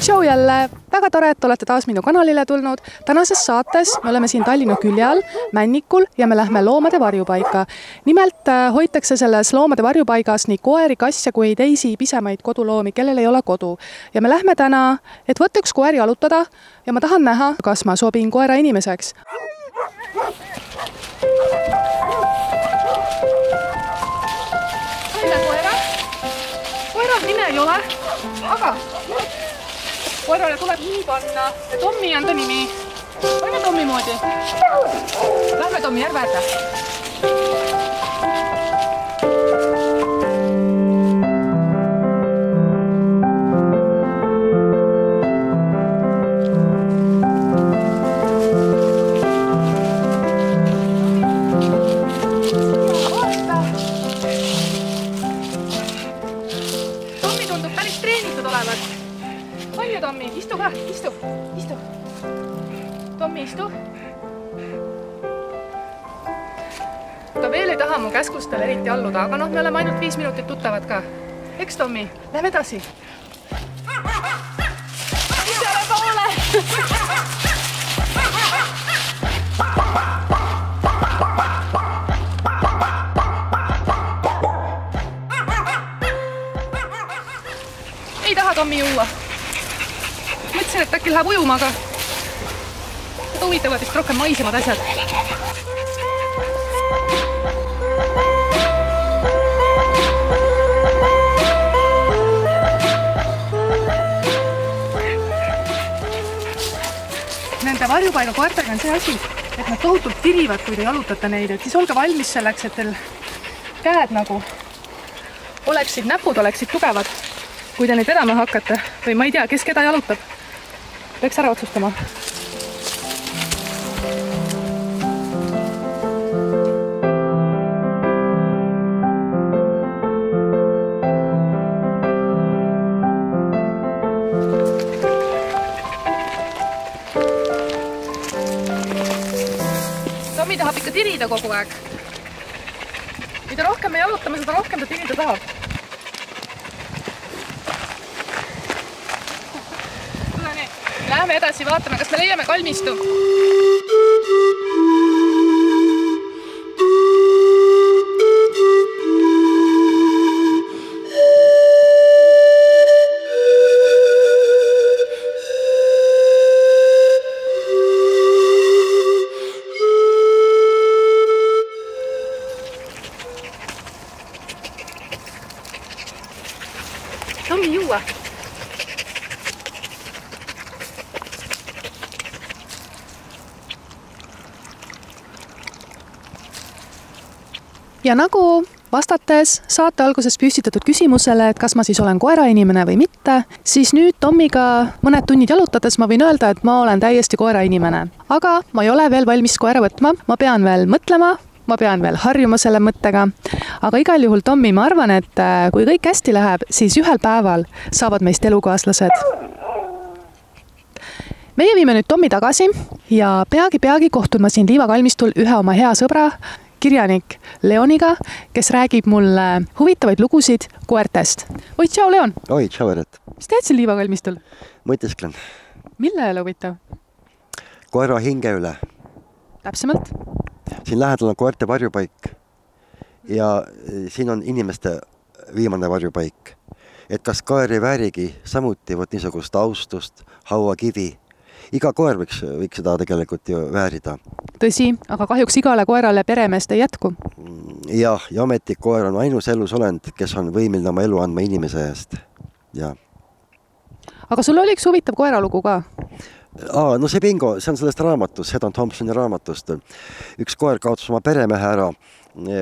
Tšau jälle! Väga tore, et olete taas minu kanalile tulnud. Tänases saates me oleme siin Tallinna külje all, Männikul ja me lähme loomade varjupaika. Nimelt hoitakse selles loomade varjupaigas nii koeri, kasse kui teisi pisemaid koduloomi, kellel ei ole kodu. Ja me lähme täna, et võtta üks koer jalutada ja ma tahan näha, kas ma sobin koera inimeseks. Koeral nime ei ole, aga koerale tuleb nimi panna ja Tommi on ta nimi. Lähme Tommi moodi. Lähme Tommi järve äärde. Tommi tundub päris treenitud olevat. Palju, Tommi, istu ka, istu. Tommi, istu. Ta veel ei taha mu käskustele eriti alluda, aga me oleme ainult 5 minutit tuttavad ka. Eks, Tommi, lähme edasi. Isele poole! Ei taha Tommi juua. Mõtlesin, et äkki läheb ujuma, aga huvitavad vist rohkem maisemad asjad. Nende varjupaiga koertega on see asi, et nad tohutult tirivad, kui te jalutate neid, et siis olge valmis selleks, et teil käed nagu oleksid, näpud oleksid tugevad, kui te neid vedama hakkate või ma ei tea, kes keda jalutab. Peaks ära otsustama. Tommi tahab ikka tirida kogu aeg. Mida rohkem me jalutame, seda rohkem ta tirida tahab. Lähme edasi, vaatame, kas me leiame kalmistu. Tommi, juua! Ja nagu vastates saate alguses püstitatud küsimusele, et kas ma siis olen koerainimene või mitte, siis nüüd Tommiga mõned tunnid jalutades ma võin öelda, et ma olen täiesti koerainimene. Aga ma ei ole veel valmis koera võtma, ma pean veel mõtlema, ma pean veel harjuma selle mõttega. Aga igal juhul, Tommi, ma arvan, et kui kõik hästi läheb, siis ühel päeval saavad meist elukaaslased. Meie viime nüüd Tommi tagasi ja peagi kohtun ma siin liivakalmistul ühe oma hea sõbra, kirjanik Leoniga, kes räägib mulle huvitavaid lugusid koertest. Oi, tšau, Leon! Oi, tšau, Eret! Mis teed siin liivakalmistul? Mõtisklen. Mille ei ole huvitav? Koera hinge üle. Täpsemalt? Siin lähedal on koerte varjupaik ja siin on inimeste viimane varjupaik. Et kas koer ei väärigi samuti niisugust austust, hauakivi? Iga koer võiks seda tegelikult ju väärida. Tõsi, aga kahjuks igale koerale peremeest ei jätku. Jah, ja ometi koer on ainus elus olend, kes on võimiline oma elu andma inimese eest. Ja. Aga sul oli üks huvitav koeralugu ka? No see bingo, see on sellest raamatust, Hedon Thompsoni raamatust. Üks koer kaotas oma peremehe ära,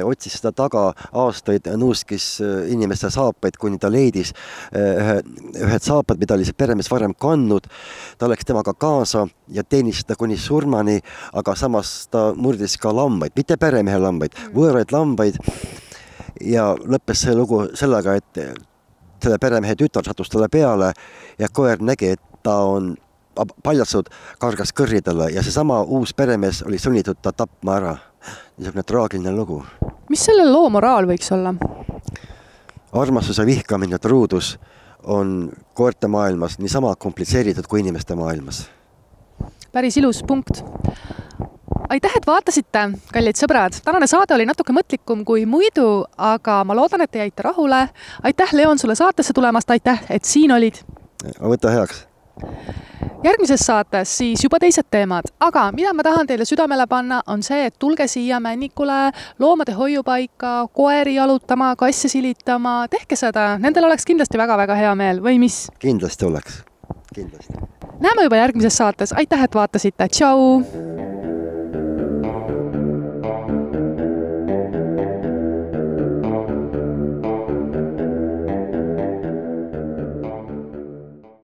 otsis seda taga aastaid, nuuskis inimeste saapaid, kuni ta leidis ühed saapad, mida oli see peremees varem kandnud. Ta läks temaga kaasa ja teenis seda kuni surmani, aga samas ta murdis ka lambaid, mitte peremehe lambaid, võõraid lambaid. Ja lõppes see lugu sellega, et selle peremehe tütar sattus talle peale ja koer nägi, et ta on paljastud, kargas kõrridele ja seesama uus peremees oli sunnitud ta tapma ära. Niisugune traagiline lugu. Mis selle loo moraal võiks olla? Armastuse vihkamine truudus on koerte maailmas niisama komplitseeritud kui inimeste maailmas. Päris ilus punkt. Aitäh, et vaatasite, kallid sõbrad. Tänane saade oli natuke mõtlikum kui muidu, aga ma loodan, et te jäite rahule. Aitäh, Leon, sulle saatesse tulemast. Aitäh, et siin olid. Võta heaks. Järgmises saates siis juba teised teemad, aga mida ma tahan teile südamele panna, on see, et tulge siia Männikule loomade hoiupaika, koeri jalutama, kasse silitama, tehke seda, nendel oleks kindlasti väga-väga hea meel, või mis? Kindlasti oleks, kindlasti. Näeme juba järgmises saates, aitäh, et vaatasite, tšau!